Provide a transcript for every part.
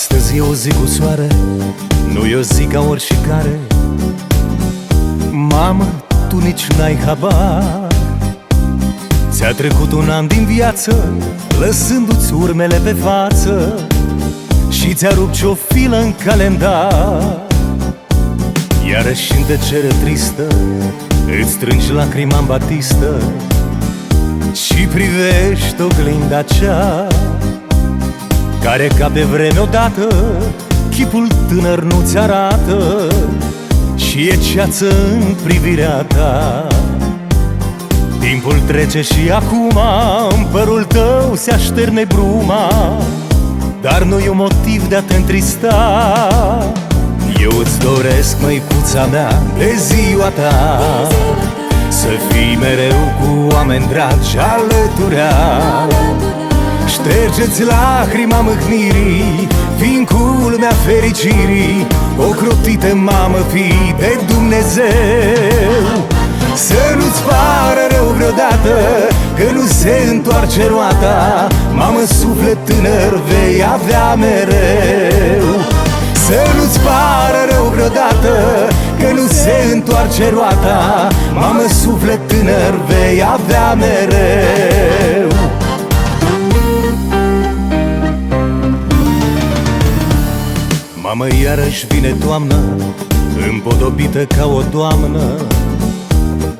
Astăzi e o zi cu soare, nu e o zi ca oricare. Mamă, tu nici n-ai habar. Ți-a trecut un an din viață, lăsându-ți urmele pe față, și ți-a rupt și o filă în calendar. Iarăși în tăcere tristă îți strângi lacrima în batistă și privești oglinda cea care ca pe vreme odată chipul tânăr nu ți arată, și e ceață în privirea ta. Timpul trece și acum în părul tău se așterne bruma, dar nu e un motiv de a te întrista. Eu îți doresc, măicuța mea, de ziua ta să fii mereu cu oameni dragi alăturea. Ștergeți lacrima mâhnirii, fii în culmea fericirii, ocrotită mamă fii de Dumnezeu. Să nu-ți pară rău vreodată că nu se întoarce roata, mamă, suflet tânăr vei avea mereu. Să nu-ți pară rău vreodată că nu se întoarce roata, mamă, suflet tânăr vei avea mereu. Mamă, iarăși vine toamnă, împodobită ca o doamnă,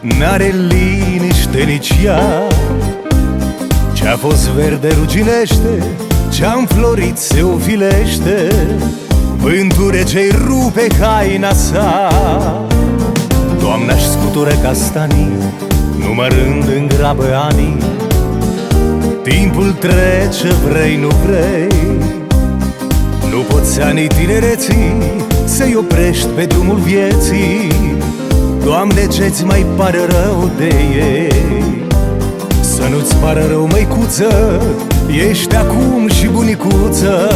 n-are liniște nici ea. Ce-a fost verde ruginește, ce-a înflorit se ofilește, vântul rece-i rupe haina sa. Doamna-și scutură castanii, numărând în grabă anii. Timpul trece, vrei, nu vrei, nu poți anii tinereții să-i oprești pe drumul vieții. Doamne, ce-ți mai pare rău de ei? Să nu-ți pară rău, măicuță, ești acum și bunicuță,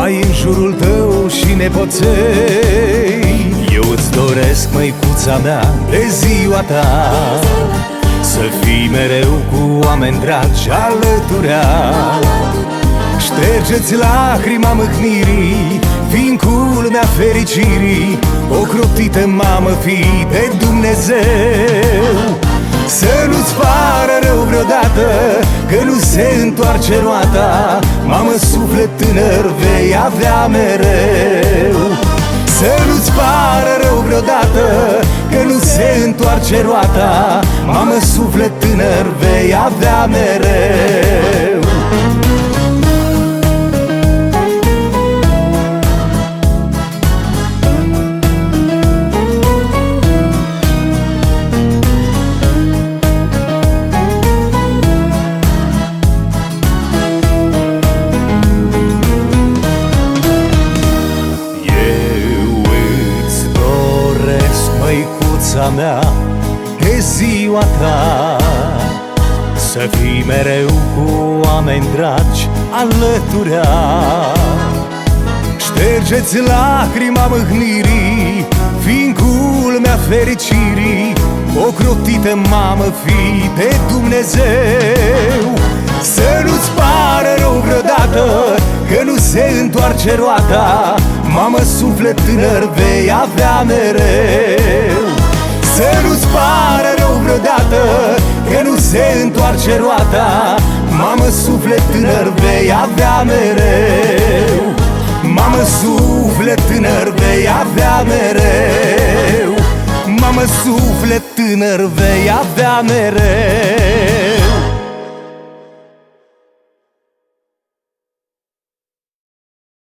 ai în jurul tău și nepoței. Eu îți doresc, măicuța mea, de ziua ta să fii mereu cu oameni dragi alăturea. Ștergeți lacrima mâhnirii, fii în culmea fericirii, ocrotită mamă fii de Dumnezeu. Să nu-ți pară rău vreodată că nu se întoarce roata, mamă, suflet tânăr vei avea mereu. Să nu-ți pară rău vreodată că nu se întoarce roata, mamă, suflet tânăr vei avea mereu. Măicuța mea, de ziua ta să fii mereu cu oameni dragi alăturea. Ștergeți lacrima mâhnirii, fii în culmea fericirii, ocrotită mamă fii de Dumnezeu. Să nu-ți pară rău vreodată că nu se întoarce roata, mamă, suflet tânăr vei avea mereu. Să nu-ți pară rău vreodată că nu se întoarce roata, mamă, suflet tânăr vei avea mereu. Mamă, suflet tânăr vei avea mereu. Mamă, suflet tânăr vei avea mereu.